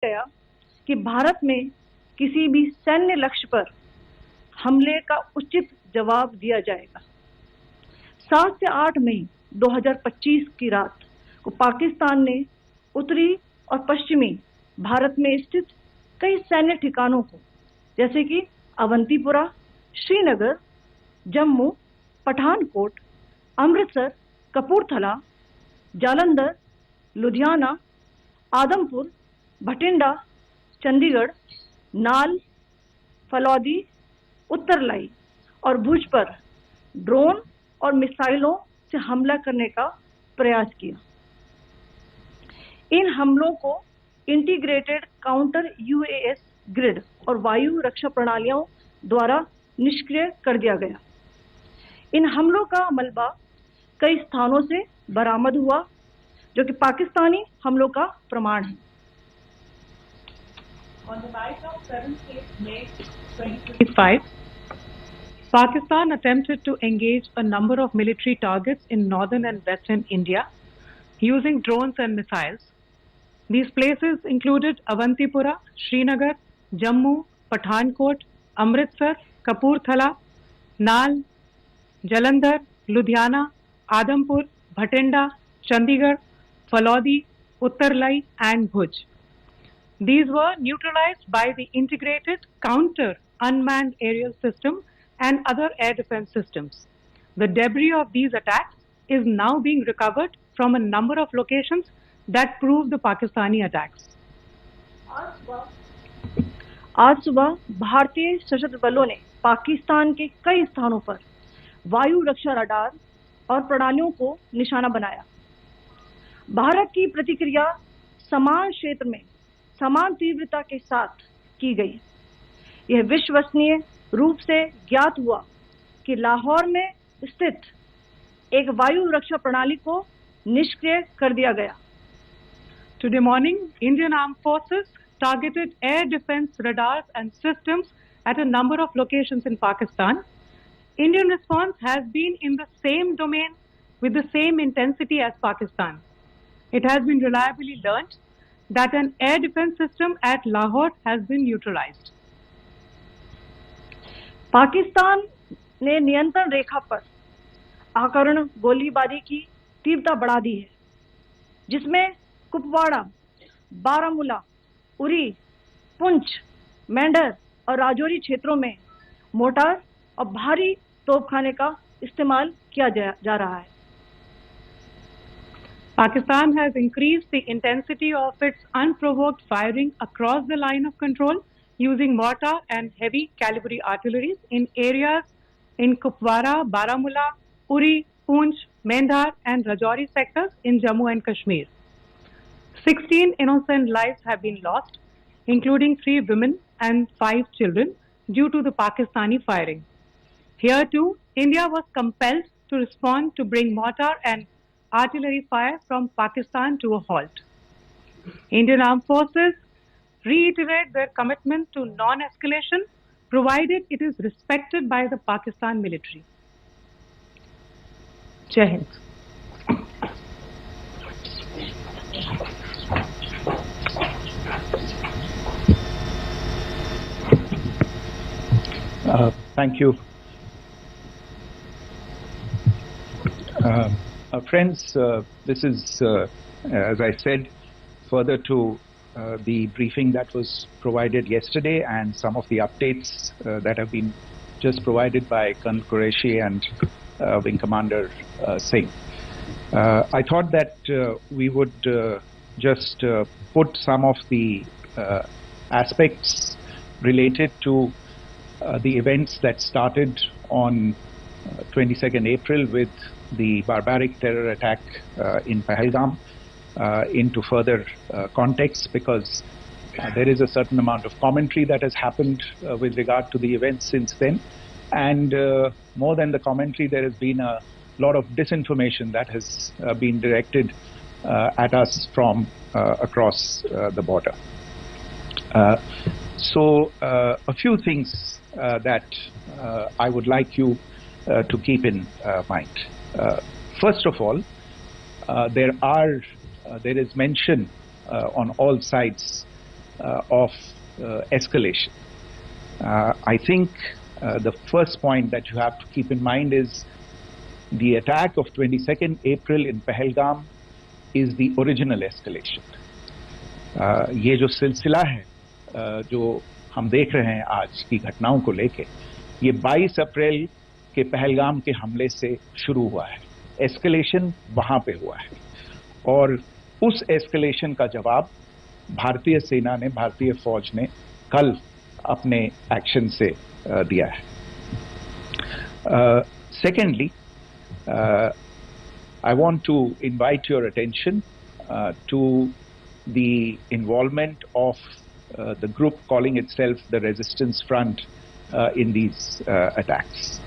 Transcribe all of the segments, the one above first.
गया कि भारत में किसी भी सैन्य लक्ष्य पर हमले का उचित जवाब दिया जाएगा। 7 से 8 मई 2025 की रात को पाकिस्तान ने उत्तरी और पश्चिमी भारत में स्थित कई सैन्य ठिकानों को, जैसे कि अवंतीपुरा, श्रीनगर, जम्मू, पठानकोट, अमृतसर, कपूरथला, जालंधर, लुधियाना, आदमपुर, भटिंडा, चंडीगढ़, नाल, फलौदी, उत्तरलाई और भुज पर ड्रोन और मिसाइलों से हमला करने का प्रयास किया। इन हमलों को इंटीग्रेटेड काउंटर यूएएस ग्रिड और वायु रक्षा प्रणालियों द्वारा निष्क्रिय कर दिया गया। इन हमलों का मलबा कई स्थानों से बरामद हुआ, जो कि पाकिस्तानी हमलों का प्रमाण है। On the night of 7th May 2025, Pakistan attempted to engage a number of military targets in northern and western India using drones and missiles. These places included Avantipura, Srinagar, Jammu, Pathankot, Amritsar, Kapurthala, Nal, Jalandhar, Ludhiana, Adampur, Bhatinda, Chandigarh, Falodi, Uttarlai and Bhuj. These were neutralized by the integrated counter unmanned aerial system and other air defense systems. The debris of these attacks is now being recovered from a number of locations that prove the Pakistani attacks. आज सुबह भारतीय सशस्त्र बलों ने पाकिस्तान के कई स्थानों पर वायु रक्षा रडार और प्रणालियों को निशाना बनाया। भारत की प्रतिक्रिया समान क्षेत्र में समान तीव्रता के साथ की गई। यह विश्वसनीय रूप से ज्ञात हुआ कि लाहौर में स्थित एक वायु रक्षा प्रणाली को निष्क्रिय कर दिया गया। Today morning, Indian Armed Forces targeted air defense radars and systems at a number of locations in Pakistan. Indian response has been in the same domain with the same intensity as Pakistan. It has been reliably learnt that an air defense system at Lahore has been neutralized. Pakistan ने नियंत्रण रेखा पर आकरण गोलीबारी की तीव्रता बढ़ा दी है, जिसमें कुपवाड़ा, बारामूला, उरी, पुंछ, मेंढर और राजौरी क्षेत्रों में मोर्टार और भारी तोपखाने का इस्तेमाल किया जा रहा है। Pakistan has increased the intensity of its unprovoked firing across the line of control using mortar and heavy calibre artillery in areas in Kupwara, Baramulla, Uri, Poonch, Mendhar and Rajouri sectors in Jammu and Kashmir. 16 innocent lives have been lost, including 3 women and 5 children, due to the Pakistani firing. Here too, India was compelled to respond to bring mortar and artillery fire from Pakistan to a halt. Indian Armed Forces reiterate their commitment to non-escalation, provided it is respected by the Pakistan military. Jai Hind. Thank you. Friends, this is, as I said, further to the briefing that was provided yesterday and some of the updates that have been just provided by Colonel Qureshi and Wing Commander Singh. I thought that we would just put some of the aspects related to the events that started on 22nd April with the barbaric terror attack in Pahalgam into further context, because there is a certain amount of commentary that has happened with regard to the events since then, and more than the commentary, there has been a lot of disinformation that has been directed at us from across the border. So a few things that I would like you to keep in mind. First of all, there is mention on all sides of escalation. I think the first point that you have to keep in mind is the attack of 22nd April in Pahalgam is the original escalation. ये जो सिलसिला है जो हम देख रहे हैं आज की घटनाओं को लेके, ये 22 अप्रैल के पहलगाम के हमले से शुरू हुआ है. एस्केलेशन वहां पे हुआ है और उस एस्केलेशन का जवाब भारतीय सेना ने, भारतीय फौज ने कल अपने एक्शन से दिया है. Secondly, I want to invite your attention to the involvement of the group calling itself the Resistance Front in these attacks.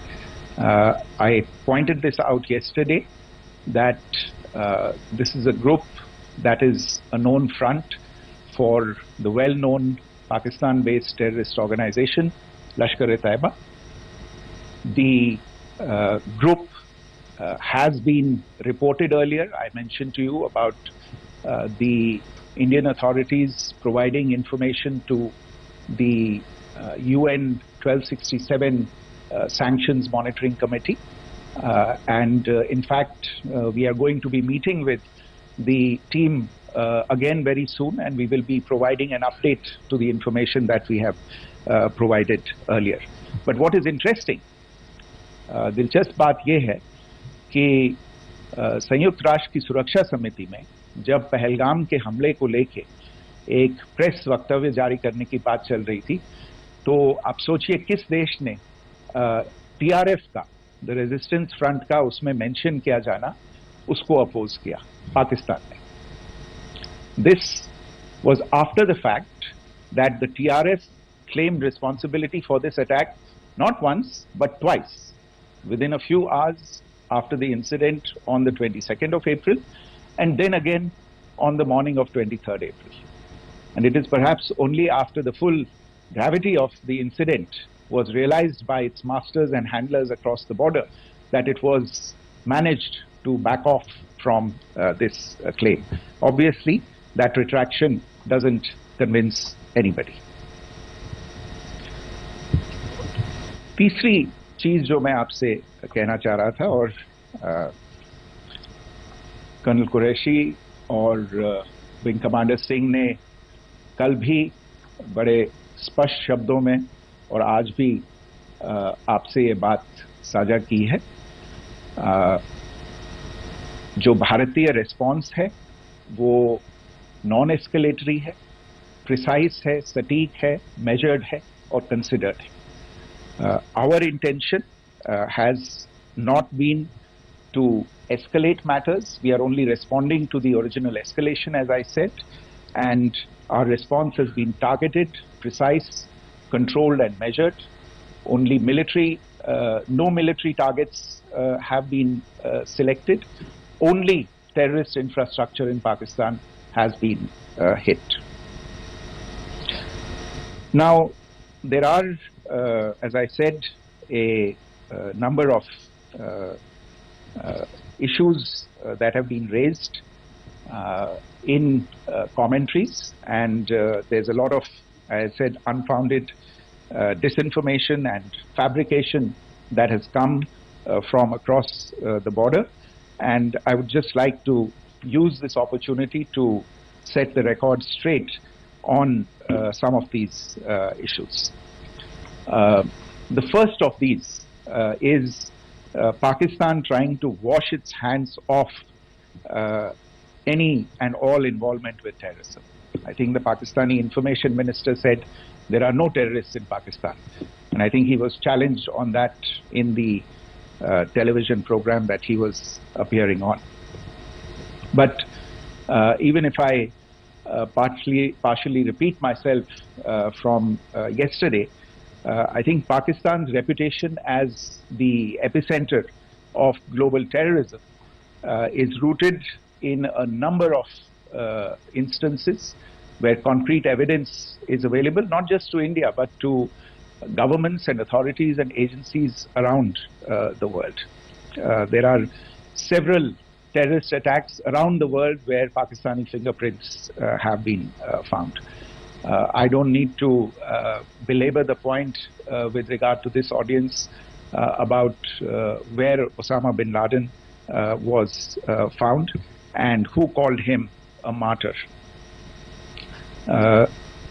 I pointed this out yesterday that this is a group that is a known front for the well-known Pakistan-based terrorist organization, Lashkar-e-Taiba. The group has been reported earlier. I mentioned to you about the Indian authorities providing information to the UN 1267 Sanctions Monitoring Committee. In fact, we are going to be meeting with the team again very soon, and we will be providing an update to the information that we have provided earlier. But what is interesting, दिलचस्प बात यह है कि संयुक्त राष्ट्र की सुरक्षा समिति में जब पहलगाम के हमले को लेके एक प्रेस वक्तव्य जारी करने की बात चल रही थी, तो आप सोचिए किस देश ने टीआरएफ का, द रेजिस्टेंस फ्रंट का उसमें मेंशन किया जाना, उसको अपोज किया. पाकिस्तान ने. This was after the fact that the TRF claimed responsibility for this attack not once but twice within a few hours after the incident on the 22nd of April and then again on the morning of 23rd April. And it is perhaps only after the full gravity of the incident was realized by its masters and handlers across the border that it was managed to back off from this claim. Obviously, that retraction doesn't convince anybody. तीसरी चीज जो मैं आपसे कहना चाह रहा था, और कर्नल कुरैशी और विंग कमांडर सिंह ने कल भी बड़े स्पष्ट शब्दों में और आज भी आपसे ये बात साझा की है. जो भारतीय रिस्पॉन्स है वो नॉन एस्केलेटरी है, प्रिसाइज है, सटीक है, मेजर्ड है और कंसिडर्ड है. Our intention has not been to escalate matters. We are only responding to the original escalation, as I said, and our response has been targeted, precise, controlled and measured. Only military, no military targets have been selected. Only terrorist infrastructure in Pakistan has been hit. Now, there are, as I said, a number of issues that have been raised in commentaries, and there's a lot of, as I said, unfounded disinformation and fabrication that has come from across the border. And I would just like to use this opportunity to set the record straight on some of these issues. The first of these is Pakistan trying to wash its hands off any and all involvement with terrorism. I think the Pakistani information minister said there are no terrorists in Pakistan. And I think he was challenged on that in the television program that he was appearing on. But even if I partially repeat myself from yesterday, I think Pakistan's reputation as the epicenter of global terrorism is rooted in a number of instances where concrete evidence is available, not just to India, but to governments and authorities and agencies around the world. There are several terrorist attacks around the world where Pakistani fingerprints have been found. I don't need to belabor the point with regard to this audience about where Osama bin Laden was found and who called him a martyr.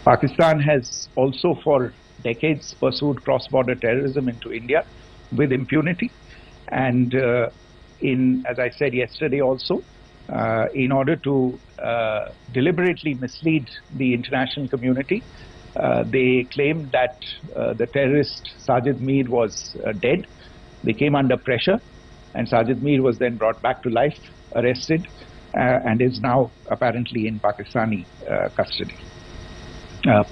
Pakistan has also for decades pursued cross-border terrorism into India with impunity, and as I said yesterday also, in order to deliberately mislead the international community, they claimed that the terrorist Sajid Mir was dead. They came under pressure, and Sajid Mir was then brought back to life, arrested, and is now apparently in Pakistani custody.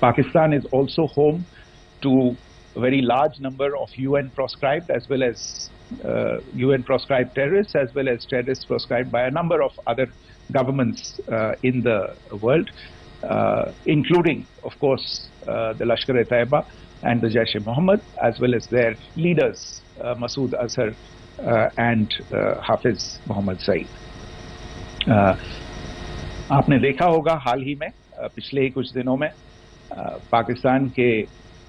Pakistan is also home to a very large number of UN proscribed as well as UN proscribed terrorists, as well as terrorists proscribed by a number of other governments in the world, including, of course, the Lashkar-e-Taiba and the Jaish-e-Mohammed, as well as their leaders, Masood Azhar and Hafiz Mohammed Saeed. आपने देखा होगा हाल ही में पिछले ही कुछ दिनों में पाकिस्तान के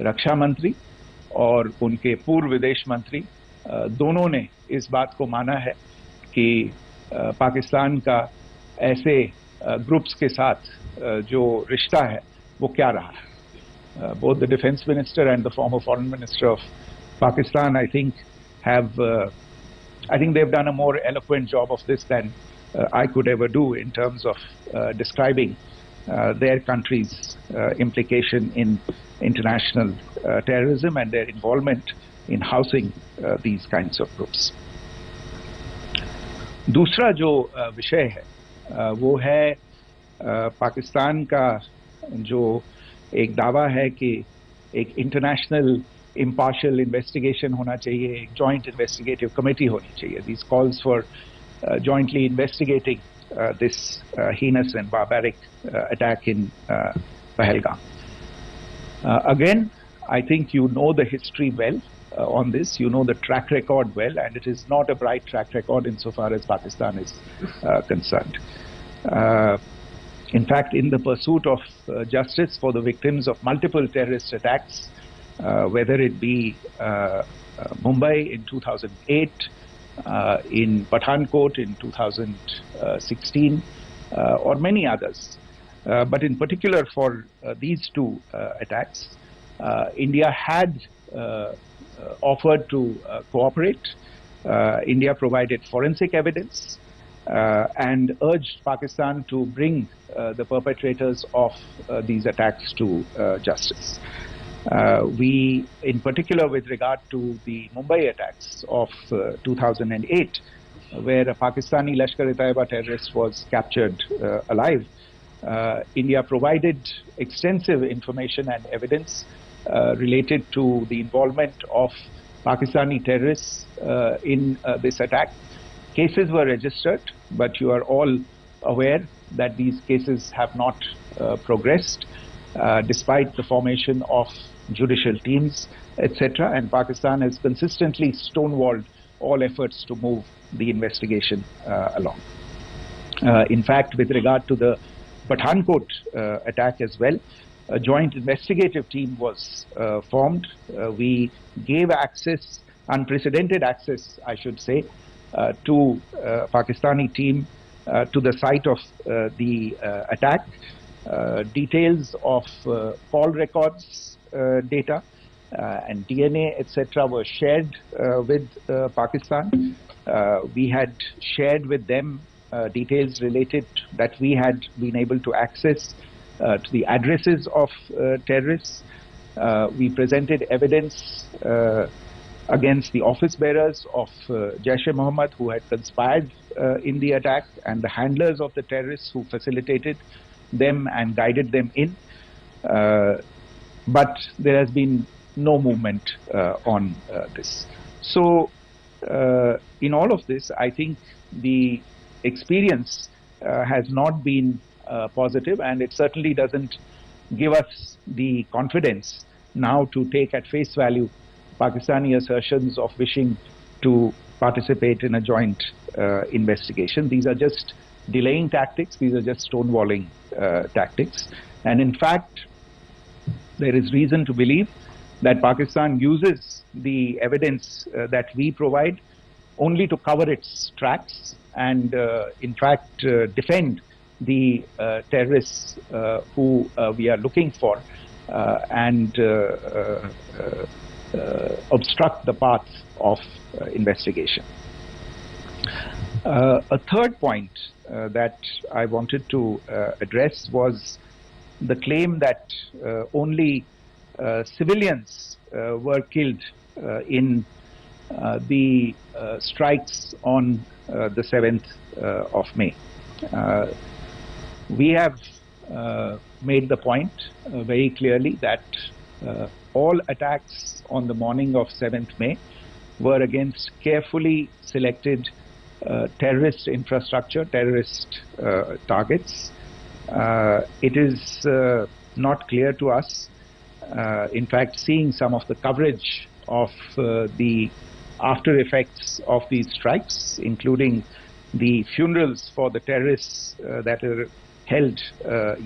रक्षा मंत्री और उनके पूर्व विदेश मंत्री दोनों ने इस बात को माना है कि पाकिस्तान का ऐसे ग्रुप्स के साथ जो रिश्ता है वो क्या रहा है. Both the defense minister and the former foreign minister of Pakistan, I think they've done a more eloquent job of this than I could ever do in terms of describing their country's implication in international terrorism and their involvement in housing these kinds of groups. दूसरा जो विषय है वो है पाकिस्तान का जो एक दावा है कि एक इंटरनेशनल impartial investigation होना चाहिए, एक joint investigative committee होनी चाहिए. These calls for jointly investigating this heinous and barbaric attack in Pahalgam. Again, I think you know the history well on this. You know the track record well, and it is not a bright track record insofar as Pakistan is concerned. In fact, in the pursuit of justice for the victims of multiple terrorist attacks, whether it be Mumbai in 2008, in Pathankot in 2016, or many others, but in particular for these two attacks, India had offered to cooperate. India provided forensic evidence and urged Pakistan to bring the perpetrators of these attacks to justice. We, in particular with regard to the Mumbai attacks of 2008, where a Pakistani Lashkar-e-Taiba terrorist was captured alive, India provided extensive information and evidence related to the involvement of Pakistani terrorists in this attack. Cases were registered, but you are all aware that these cases have not progressed despite the formation of judicial teams, etc. And Pakistan has consistently stonewalled all efforts to move the investigation along. In fact, with regard to the Pathankot attack as well, a joint investigative team was formed. We gave access, unprecedented access, I should say, to Pakistani team to the site of the attack. Details of call records, data, and DNA, etc., were shared with Pakistan. We had shared with them details related that we had been able to access to the addresses of terrorists. We presented evidence against the office bearers of Jaish-e-Mohammed who had conspired in the attack, and the handlers of the terrorists who facilitated them and guided them in. But there has been no movement on this. So in all of this, I think the experience has not been positive, and it certainly doesn't give us the confidence now to take at face value Pakistani assertions of wishing to participate in a joint investigation. These are just delaying tactics. These are just stonewalling tactics. And in fact, there is reason to believe that Pakistan uses the evidence that we provide only to cover its tracks and in fact defend the terrorists who we are looking for and obstruct the path of investigation. A third point that I wanted to address was the claim that only civilians were killed in the strikes on the 7th of May. We have made the point very clearly that all attacks on the morning of 7th May were against carefully selected terrorist infrastructure, terrorist targets. It is not clear to us, in fact, seeing some of the coverage of the after effects of these strikes, including the funerals for the terrorists that are held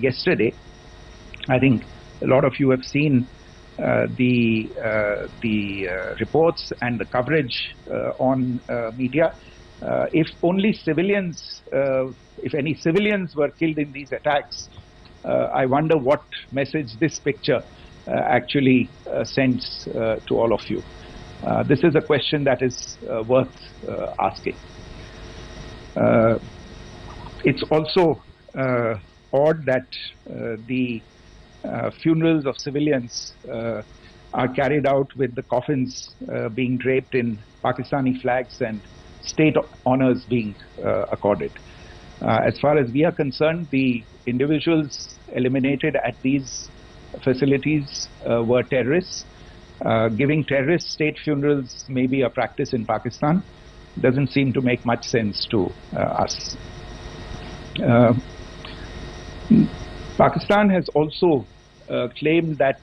yesterday. I think a lot of you have seen the reports and the coverage on media. If only civilians, if any civilians were killed in these attacks, I wonder what message this picture actually sends to all of you. This is a question that is worth asking. It's also odd that the funerals of civilians are carried out with the coffins being draped in Pakistani flags and state honors being accorded. As far as we are concerned, the individuals eliminated at these facilities were terrorists. Giving terrorist state funerals may be a practice in Pakistan. Doesn't seem to make much sense to us. Pakistan has also claimed that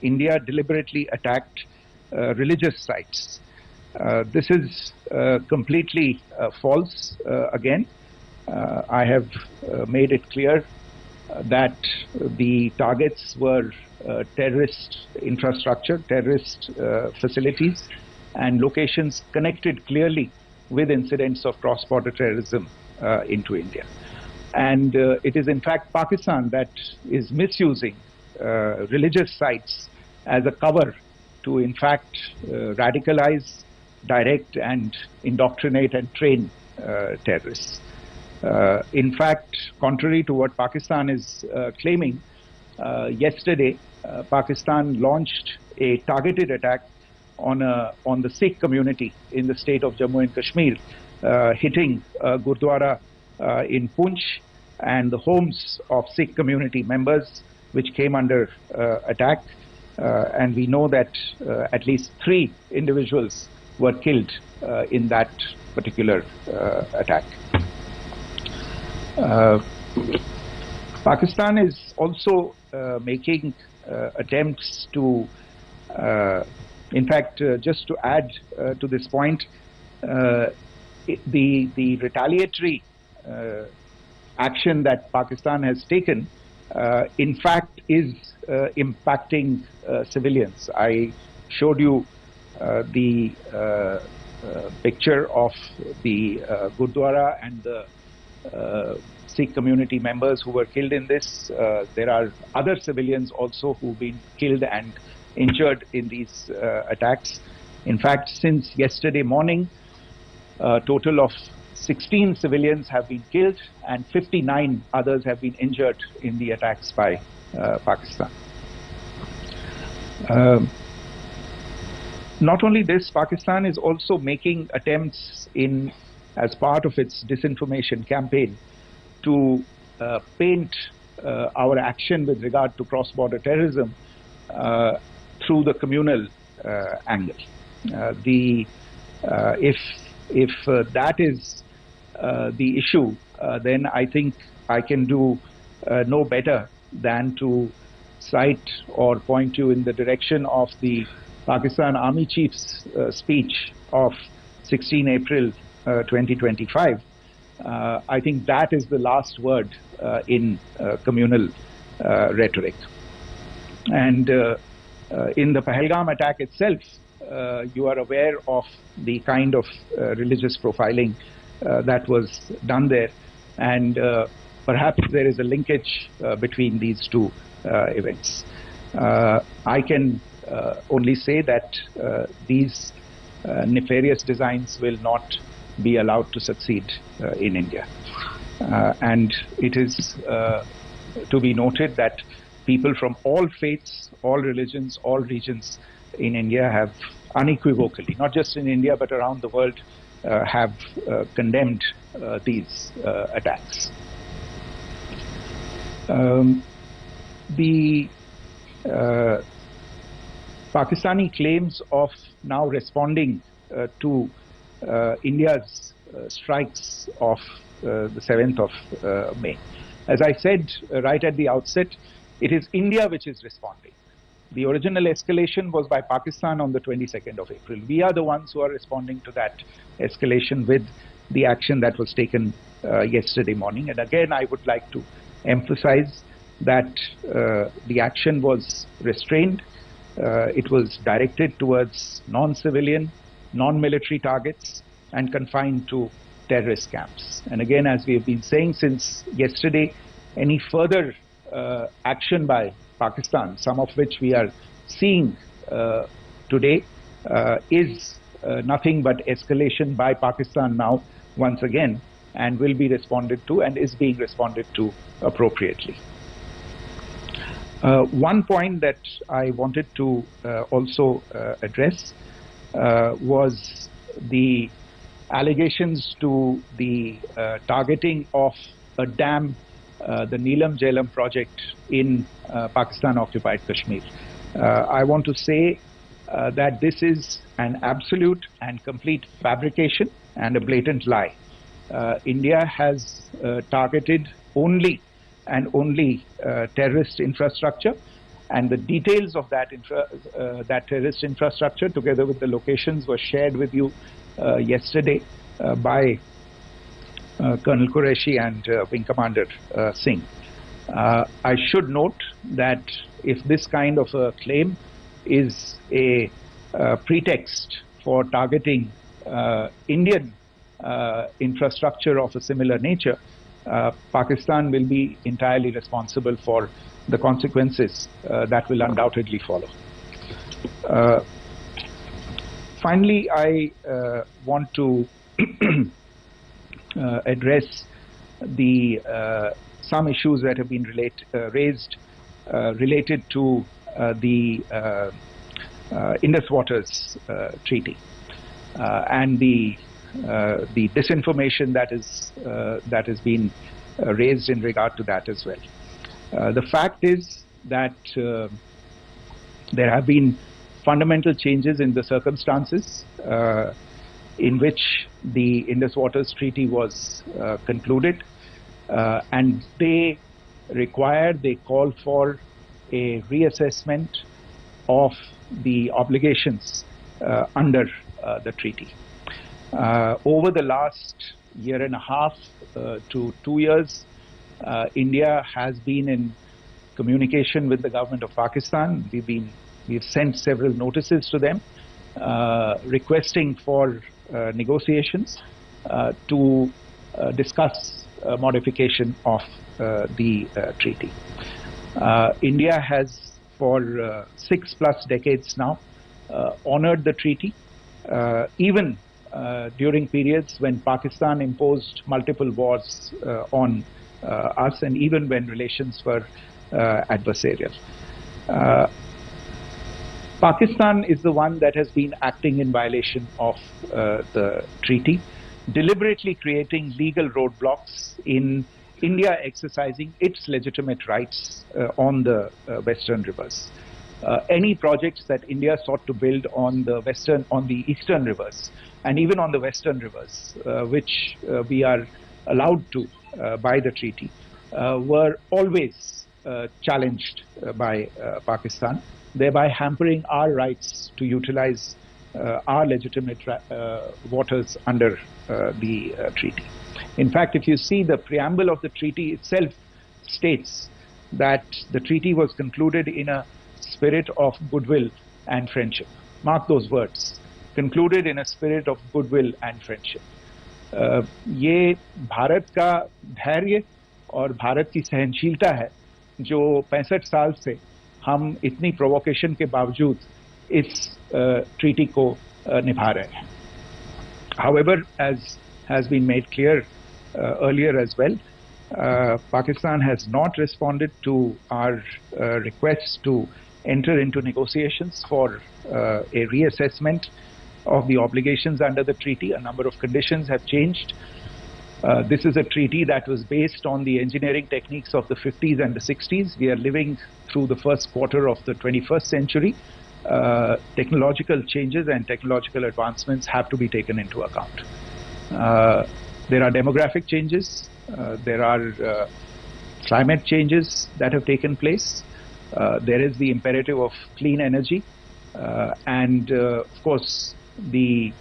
India deliberately attacked religious sites. This is completely false again. I have made it clear that the targets were terrorist infrastructure, terrorist facilities, and locations connected clearly with incidents of cross-border terrorism into India. And it is in fact Pakistan that is misusing religious sites as a cover to in fact radicalize, direct and indoctrinate and train terrorists. In fact, contrary to what Pakistan is claiming, yesterday Pakistan launched a targeted attack on the Sikh community in the state of Jammu and Kashmir, hitting Gurdwara in Poonch and the homes of Sikh community members which came under attack. And we know that at least 3 individuals were killed in that particular attack. Pakistan is also making attempts to, in fact, just to add to this point, the retaliatory action that Pakistan has taken, in fact, is impacting civilians. I showed you the picture of the Gurdwara and the Sikh community members who were killed in this. There are other civilians also who've been killed and injured in these attacks. In fact, since yesterday morning, a total of 16 civilians have been killed and 59 others have been injured in the attacks by Pakistan. Not only this, Pakistan is also making attempts as part of its disinformation campaign to paint our action with regard to cross-border terrorism through the communal angle. If that is the issue, then I think I can do no better than to cite or point you in the direction of the Pakistan Army Chief's speech of 16 April 2025. I think that is the last word in communal rhetoric. And in the Pahalgam attack itself, you are aware of the kind of religious profiling that was done there, and perhaps there is a linkage between these two events. I can only say that these nefarious designs will not be allowed to succeed in India. And it is to be noted that people from all faiths, all religions, all regions in India have unequivocally, not just in India but around the world, have condemned these attacks. The Pakistani claims of now responding to India's strikes of the 7th of May. As I said right at the outset, it is India which is responding. The original escalation was by Pakistan on the 22nd of April. We are the ones who are responding to that escalation with the action that was taken yesterday morning. And again, I would like to emphasize that the action was restrained. It was directed towards non-civilian, non-military targets and confined to terrorist camps. And again, as we have been saying since yesterday, any further action by Pakistan, some of which we are seeing today, is nothing but escalation by Pakistan now once again, and will be responded to and is being responded to appropriately. One point that I wanted to also address was the allegations to the targeting of a dam, the Neelam Jhelum project in Pakistan-occupied Kashmir. I want to say that this is an absolute and complete fabrication and a blatant lie. India has targeted only and only terrorist infrastructure, and the details of that terrorist infrastructure, together with the locations, were shared with you yesterday by Colonel Qureshi and Wing Commander Singh. I should note that if this kind of a claim is a pretext for targeting Indian infrastructure of a similar nature, Pakistan will be entirely responsible for the consequences that will undoubtedly follow. Finally, I want to address some issues that have been raised related to the Indus Waters Treaty and the disinformation that has been raised in regard to that as well. The fact is that there have been fundamental changes in the circumstances in which the Indus Waters Treaty was concluded, and they call for a reassessment of the obligations under the treaty. Over the last year and a half to 2 years, India has been in communication with the government of Pakistan. We've sent several notices to them requesting for negotiations to discuss modification of the treaty. India has for 6+ decades now honored the treaty, even during periods when Pakistan imposed multiple wars on us, and even when relations were adversarial. Pakistan is the one that has been acting in violation of the treaty, deliberately creating legal roadblocks in India exercising its legitimate rights on the western rivers. Any projects that India sought to build on the eastern rivers and even on the western rivers, which we are allowed to by the treaty, were always challenged by Pakistan, thereby hampering our rights to utilize our legitimate waters under the treaty. In fact, if you see the preamble of the treaty itself states that the treaty was concluded in a spirit of goodwill and friendship. Mark those words. Concluded in a spirit of goodwill and friendship. ये भारत का धैर्य और भारत की सहनशीलता है जो 65 साल से हम इतनी प्रोवोकेशन के बावजूद इस ट्रीटी को निभा रहे हैं. However, as has been made clear earlier as well, Pakistan has not responded to our requests to enter into negotiations for a reassessment of the obligations under the treaty. A number of conditions have changed. This is a treaty that was based on the engineering techniques of the 50s and the 60s. We are living through the first quarter of the 21st century. Technological changes and technological advancements have to be taken into account. There are demographic changes. There are climate changes that have taken place. There is the imperative of clean energy. And of course, the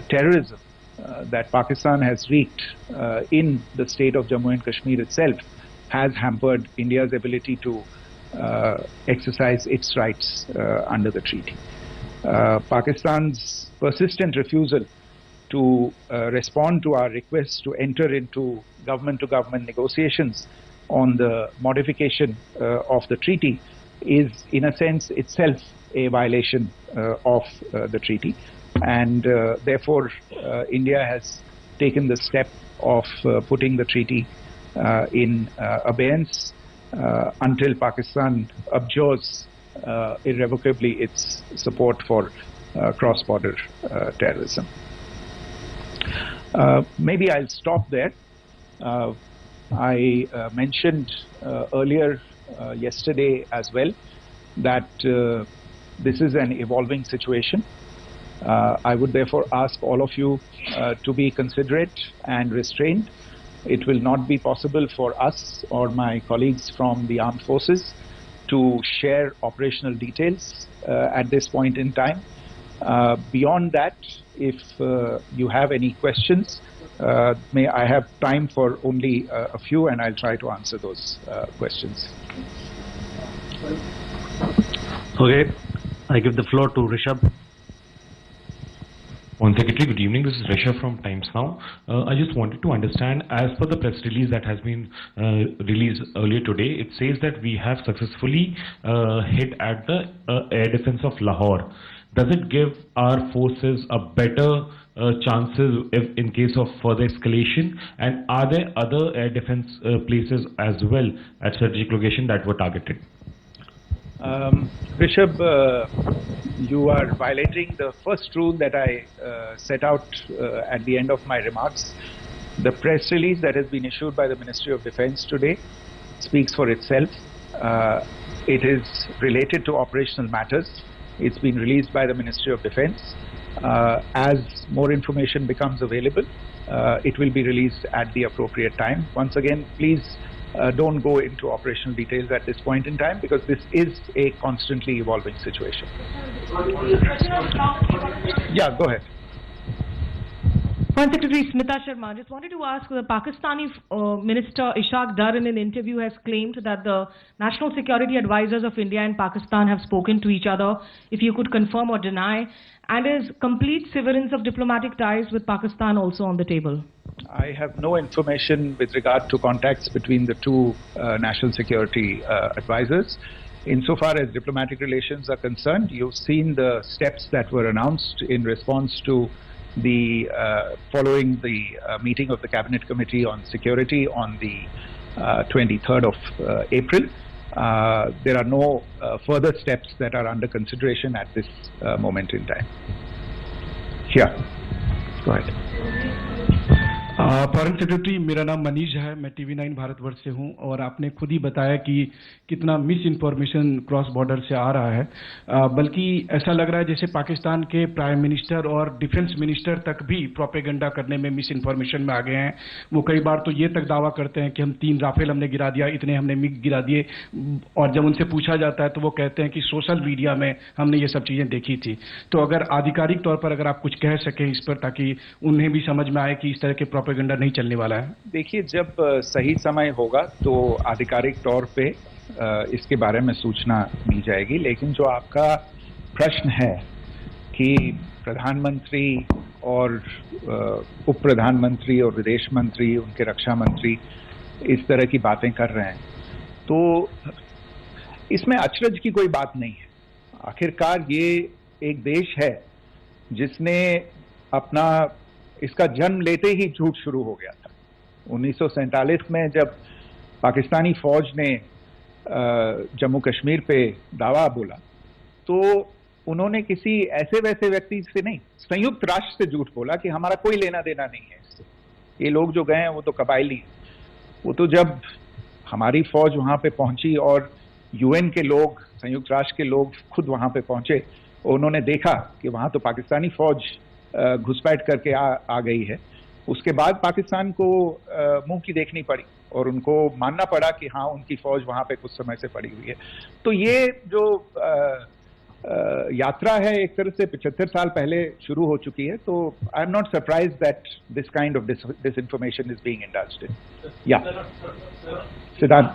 terrorism that Pakistan has wreaked in the state of Jammu and Kashmir itself has hampered India's ability to exercise its rights under the treaty. Pakistan's persistent refusal to respond to our requests to enter into government-to-government negotiations on the modification of the treaty is, in a sense, itself a violation of the treaty. And therefore, India has taken the step of putting the treaty in abeyance until Pakistan abjures irrevocably its support for cross-border terrorism. Maybe I'll stop there. I mentioned earlier yesterday as well that this is an evolving situation. I would therefore ask all of you to be considerate and restrained. It will not be possible for us or my colleagues from the armed forces to share operational details at this point in time. Beyond that, if you have any questions, may I have time for only a few, and I'll try to answer those questions. Okay, I give the floor to Rishabh. One Secretary, good evening. This is Rishabh from Times Now. I just wanted to understand, as per the press release that has been released earlier today, it says that we have successfully hit at the air defense of Lahore. Does it give our forces a better chances if in case of further escalation? And are there other air defense places as well at strategic location that were targeted? Rishabh, you are violating the first rule that I set out at the end of my remarks. The press release that has been issued by the Ministry of Defense today speaks for itself. It is related to operational matters. It's been released by the Ministry of Defense. As more information becomes available, it will be released at the appropriate time. Once again, please don't go into operational details at this point in time, because this is a constantly evolving situation. Yeah, go ahead. Foreign Secretary Smita Sharma, just wanted to ask, the Pakistani Minister Ishaq Dar in an interview has claimed that the national security advisors of India and Pakistan have spoken to each other. If you could confirm or deny, and is complete severance of diplomatic ties with Pakistan also on the table? I have no information with regard to contacts between the two national security advisors. Insofar as diplomatic relations are concerned, you've seen the steps that were announced in response to the following the meeting of the Cabinet Committee on Security on the 23rd of April. There are no further steps that are under consideration at this moment in time. Yeah, go ahead. Foreign secretary, मेरा नाम मनीष है, मैं TV9 Bharatvarsh से हूं, और आपने खुद ही बताया कि कितना मिस इन्फॉर्मेशन क्रॉस बॉर्डर से आ रहा है, बल्कि ऐसा लग रहा है जैसे पाकिस्तान के प्राइम मिनिस्टर और डिफेंस मिनिस्टर तक भी प्रोपेगेंडा करने में मिस इन्फॉर्मेशन में आ गए हैं. वो कई बार तो ये तक दावा करते हैं कि हम 3 राफेल हमने गिरा दिया, इतने हमने मिग गिरा दिए, और जब उनसे पूछा जाता है तो वो कहते हैं कि सोशल मीडिया में हमने ये सब चीजें देखी थी. तो अगर आधिकारिक तौर पर अगर आप कुछ कह सकें इस पर, ताकि उन्हें भी समझ में आए कि इस तरह के प्रोपेगेंडा नहीं चलने वाला है. देखिए, जब सही समय होगा तो आधिकारिक तौर पे इसके बारे में सूचना दी जाएगी। लेकिन जो आपका प्रश्न है कि प्रधानमंत्री और उप प्रधानमंत्री और विदेश मंत्री, उनके रक्षा मंत्री इस तरह की बातें कर रहे हैं, तो इसमें अचरज की कोई बात नहीं है। आखिरकार ये एक देश है जिसने अपना इसका जन्म लेते ही झूठ शुरू हो गया था। 1947 में जब पाकिस्तानी फौज ने जम्मू कश्मीर पे दावा बोला, तो उन्होंने किसी ऐसे वैसे व्यक्ति से नहीं, संयुक्त राष्ट्र से झूठ बोला कि हमारा कोई लेना देना नहीं है इससे, ये लोग जो गए हैं वो तो कबायली हैं। वो तो जब हमारी फौज वहां पे पहुंची और यूएन के लोग, संयुक्त राष्ट्र के लोग खुद वहां पे पहुंचे, उन्होंने देखा कि वहां तो पाकिस्तानी फौज घुसपैठ करके आ गई है, उसके बाद पाकिस्तान को मुंह की देखनी पड़ी और उनको मानना पड़ा कि हाँ, उनकी फौज वहां पे कुछ समय से पड़ी हुई है। तो ये जो यात्रा है एक तरह से 75 साल पहले शुरू हो चुकी है। तो I am not surprise that this kind of disinformation is being indulged in. Yeah. Siddhant.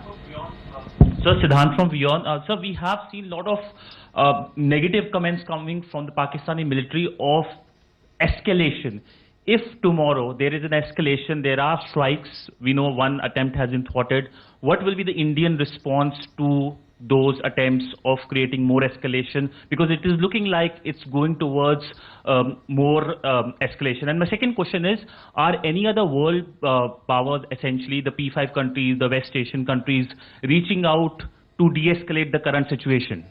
Sir, Siddhant from Beyond. Sir, we have seen a lot of negative comments coming from the Pakistani military of escalation. If tomorrow there is an escalation, there are strikes, we know one attempt has been thwarted, what will be the Indian response to those attempts of creating more escalation? Because it is looking like it's going towards more escalation. And my second question is, are any other world powers, essentially the P5 countries, the West Asian countries, reaching out to de-escalate the current situation?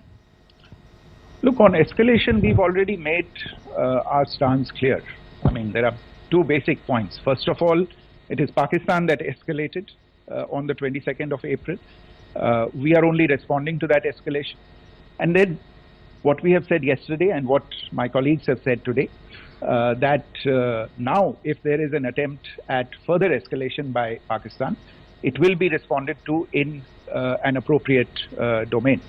Look, on escalation, we've already made our stance clear. I mean, there are two basic points. First of all, it is Pakistan that escalated on the 22nd of April. We are only responding to that escalation. And then what we have said yesterday and what my colleagues have said today, that now if there is an attempt at further escalation by Pakistan, it will be responded to in an appropriate domain.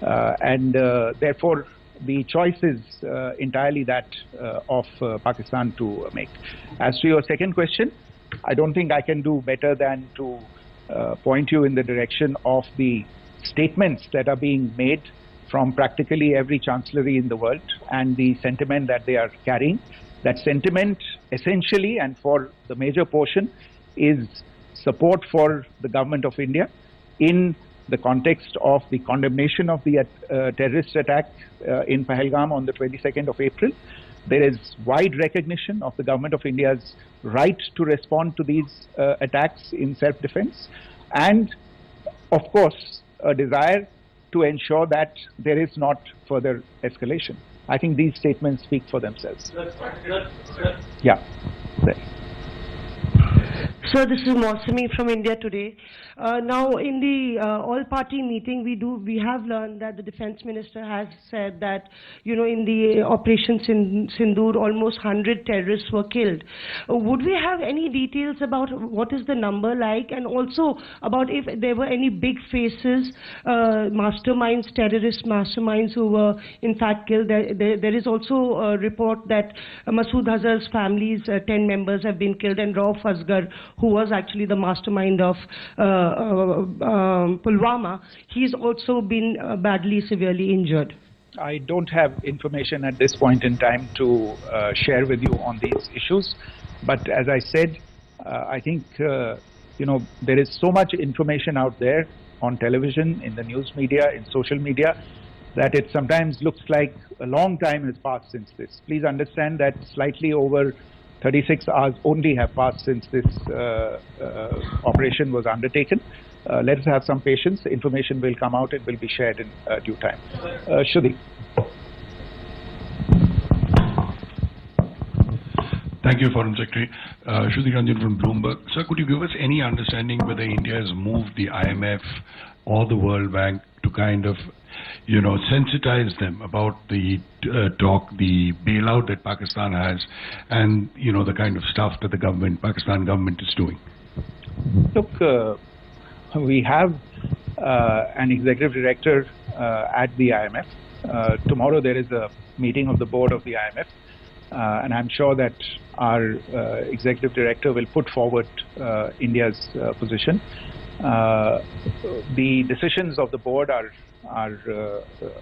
And therefore, the choice is entirely that of Pakistan to make. As to your second question, I don't think I can do better than to point you in the direction of the statements that are being made from practically every chancellery in the world and the sentiment that they are carrying. That sentiment essentially and for the major portion is support for the government of India in the context of the condemnation of the terrorist attack in Pahalgam on the 22nd of April. There is wide recognition of the government of India's right to respond to these attacks in self-defense, and of course a desire to ensure that there is not further escalation. I think these statements speak for themselves. Yeah. Sir, this is Mausami from India Today. Now, in the all-party meeting, we have learned that the Defence Minister has said that, in the operations in SINDOOR, almost 100 terrorists were killed. Would we have any details about what is the number like, and also about if there were any big faces, masterminds, terrorist masterminds who were in fact killed? There is also a report that Masood Azhar's family's 10 members have been killed, and Rauf Asghar, who was actually the mastermind of Pulwama, he's also been badly, severely injured. I don't have information at this point in time to share with you on these issues. But as I said, I think, there is so much information out there on television, in the news media, in social media, that it sometimes looks like a long time has passed since this. Please understand that slightly over 36 hours only have passed since this operation was undertaken. Let us have some patience. Information will come out and will be shared in due time. Shruti. Thank you, Foreign Secretary. Shruti Ranjan from Bloomberg. Sir, could you give us any understanding whether India has moved the IMF or the World Bank to kind of, sensitize them about the the bailout that Pakistan has, and the kind of stuff that the Pakistan government is doing? Look, we have an executive director at the IMF. Tomorrow there is a meeting of the board of the IMF. and I'm sure that our executive director will put forward India's position. The decisions of the board are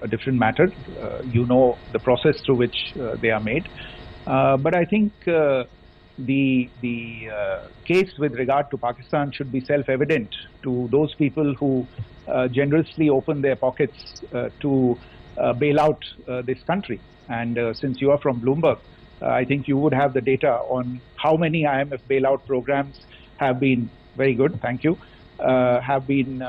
a different matter. You know the process through which they are made. But I think the case with regard to Pakistan should be self-evident to those people who generously open their pockets to bail out this country. And since you are from Bloomberg, I think you would have the data on how many IMF bailout programs have been very good. Thank you. Have been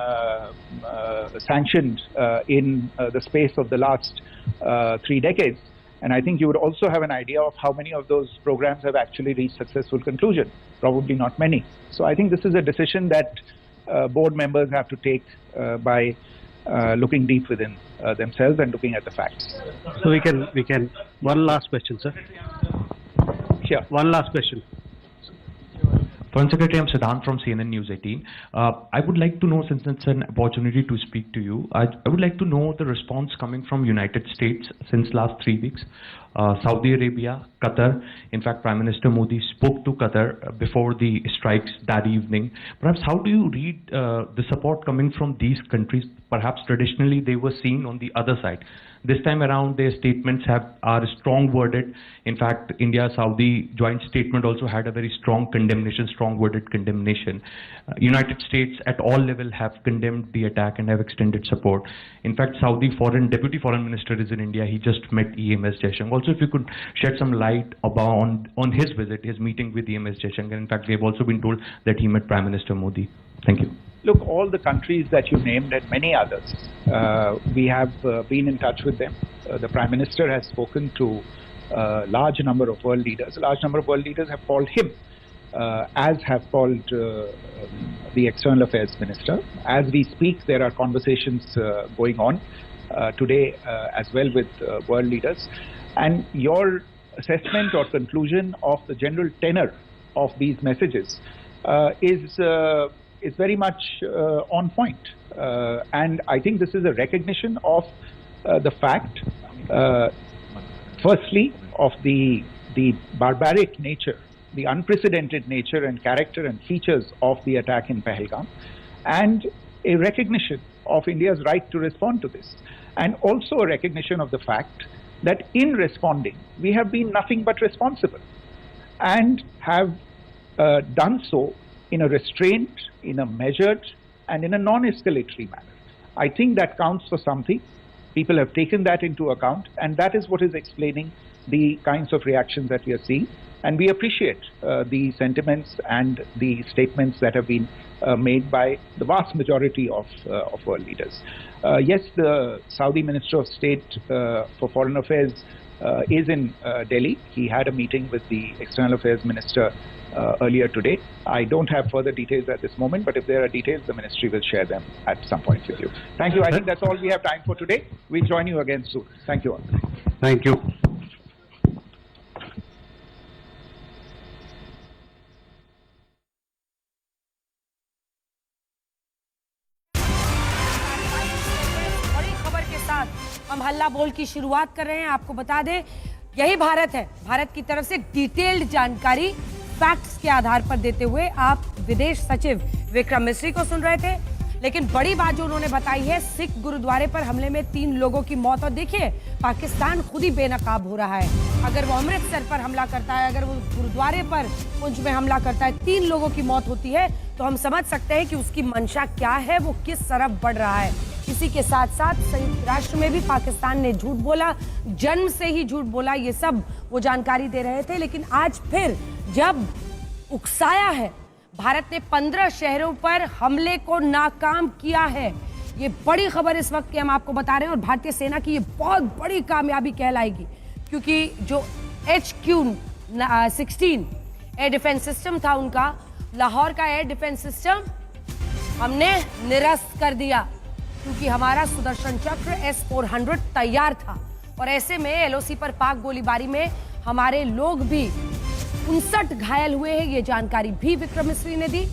sanctioned in the space of the last 3 decades. And I think you would also have an idea of how many of those programs have actually reached successful conclusion. Probably not many. So I think this is a decision that board members have to take by looking deep within themselves and looking at the facts. So we can, one last question, sir. Sure. One last question. Foreign Secretary, I'm Siddhant from CNN News 18. I would like to know, since it's an opportunity to speak to you, I would like to know the response coming from United States since last 3 weeks. Saudi Arabia, Qatar. In fact, Prime Minister Modi spoke to Qatar before the strikes that evening. Perhaps how do you read the support coming from these countries? Perhaps traditionally they were seen on the other side. This time around, their statements are strong worded. In fact, India-Saudi joint statement also had a very strong condemnation, strong worded condemnation. United States at all levels have condemned the attack and have extended support. In fact, Saudi Deputy Foreign Minister is in India. He just met EMS Jaishankar. Also, if you could shed some light on his visit, his meeting with EMS Jaishankar. In fact, we have also been told that he met Prime Minister Modi. Thank you. Look, all the countries that you named and many others, we have been in touch with them. The Prime Minister has spoken to a large number of world leaders. A large number of world leaders have called him, as have called the External Affairs Minister. As we speak, there are conversations going on today as well with world leaders. And your assessment or conclusion of the general tenor of these messages is very much on point. And I think this is a recognition of the fact, firstly, of the barbaric nature, the unprecedented nature and character and features of the attack in Pahalgam, and a recognition of India's right to respond to this. And also a recognition of the fact that in responding, we have been nothing but responsible and have done so in a restrained, in a measured, and in a non-escalatory manner. I think that counts for something. People have taken that into account, and that is what is explaining the kinds of reactions that we are seeing. And we appreciate the sentiments and the statements that have been made by the vast majority of world leaders. Yes, the Saudi Minister of State for Foreign Affairs is in Delhi. He had a meeting with the External Affairs Minister earlier today. I don't have further details at this moment, but if there are details, the ministry will share them at some point with you. Thank you. I think that's all we have time for today. We'll join you again soon. Thank you all. Thank you. बड़ी खबर के साथ हम हल्ला बोल की शुरुआत कर रहे हैं। आपको बता दें, यही भारत है। भारत की तरफ से डिटेल्ड जानकारी फैक्ट्स के आधार पर देते हुए आप विदेश सचिव विक्रम मिस्री को सुन रहे थे। लेकिन बड़ी बात जो उन्होंने बताई है, सिख गुरुद्वारे पर हमले में 3 लोगों की मौत। और देखिए, पाकिस्तान खुद ही बेनकाब हो रहा है। अगर वो अमृतसर पर हमला करता है, अगर वो गुरुद्वारे पर पुंछ में हमला करता है, 3 लोगों की मौत होती है, तो हम समझ सकते हैं कि उसकी मंशा क्या है, वो किस तरफ बढ़ रहा है। इसी के साथ साथ संयुक्त राष्ट्र में भी पाकिस्तान ने झूठ बोला, जन्म से ही झूठ बोला, ये सब वो जानकारी दे रहे थे। लेकिन आज फिर जब उकसाया है, भारत ने 15 शहरों पर हमले को नाकाम किया है। ये बड़ी खबर इस वक्त की हम आपको बता रहे हैं और भारतीय सेना की ये बहुत बड़ी कामयाबी कहलाएगी, क्योंकि जो HQ-16 एयर डिफेंस सिस्टम था उनका, लाहौर का एयर डिफेंस सिस्टम हमने निरस्त कर दिया, क्योंकि हमारा सुदर्शन चक्र S-400 तैयार था। और ऐसे में LOC पर पाक गोलीबारी में हमारे लोग भी 59 घायल हुए हैं। ये जानकारी भी विक्रम मिस्री ने दी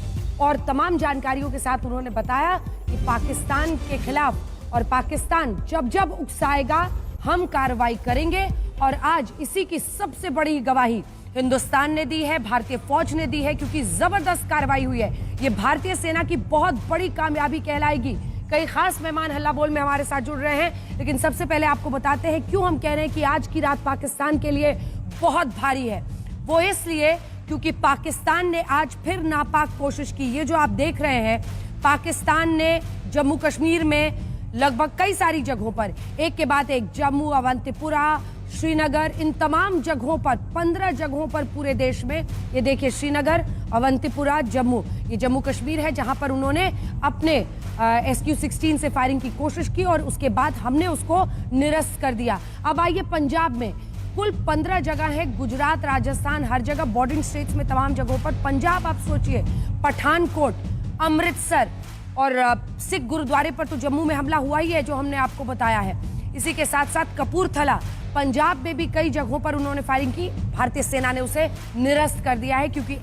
और तमाम जानकारियों के साथ उन्होंने बताया कि पाकिस्तान के खिलाफ और पाकिस्तान जब जब उकसाएगा हम कार्रवाई करेंगे और आज इसी की सबसे बड़ी गवाही हिंदुस्तान ने दी है, भारतीय फौज ने दी है, क्योंकि जबरदस्त कार्रवाई हुई है। ये भारतीय सेना की बहुत बड़ी कामयाबी कहलाएगी। कई खास मेहमान हल्ला बोल में हमारे साथ जुड़ रहे हैं, लेकिन सबसे पहले आपको बताते हैं क्यों हम कह रहे हैं कि आज की रात पाकिस्तान के लिए बहुत भारी है। वो इसलिए क्योंकि पाकिस्तान ने आज फिर नापाक कोशिश की। ये जो आप देख रहे हैं, पाकिस्तान ने जम्मू कश्मीर में लगभग कई सारी जगहों पर एक के बाद एक, जम्मू, अवंतीपुरा, श्रीनगर, इन तमाम जगहों पर 15 जगहों पर पूरे देश में, ये देखिए श्रीनगर, अवंतीपुरा, जम्मू, ये जम्मू कश्मीर है जहां पर उन्होंने अपने SQ-16 से फायरिंग की कोशिश की और उसके बाद हमने उसको निरस्त कर दिया। अब आइए पंजाब में कुल 15 जगह है, गुजरात, राजस्थान, हर जगह बॉर्डरिंग स्टेट्स में तमाम जगहों पर। पंजाब आप सोचिए, पठानकोट, अमृतसर और सिख गुरुद्वारे पर तो जम्मू में हमला हुआ ही है जो हमने आपको बताया है। इसी के साथ साथ कपूरथला, पंजाब में भी कई जगहों पर उन्होंने फायरिंग की, भारतीय सेना ने उसे निरस्त कर दिया है क्योंकि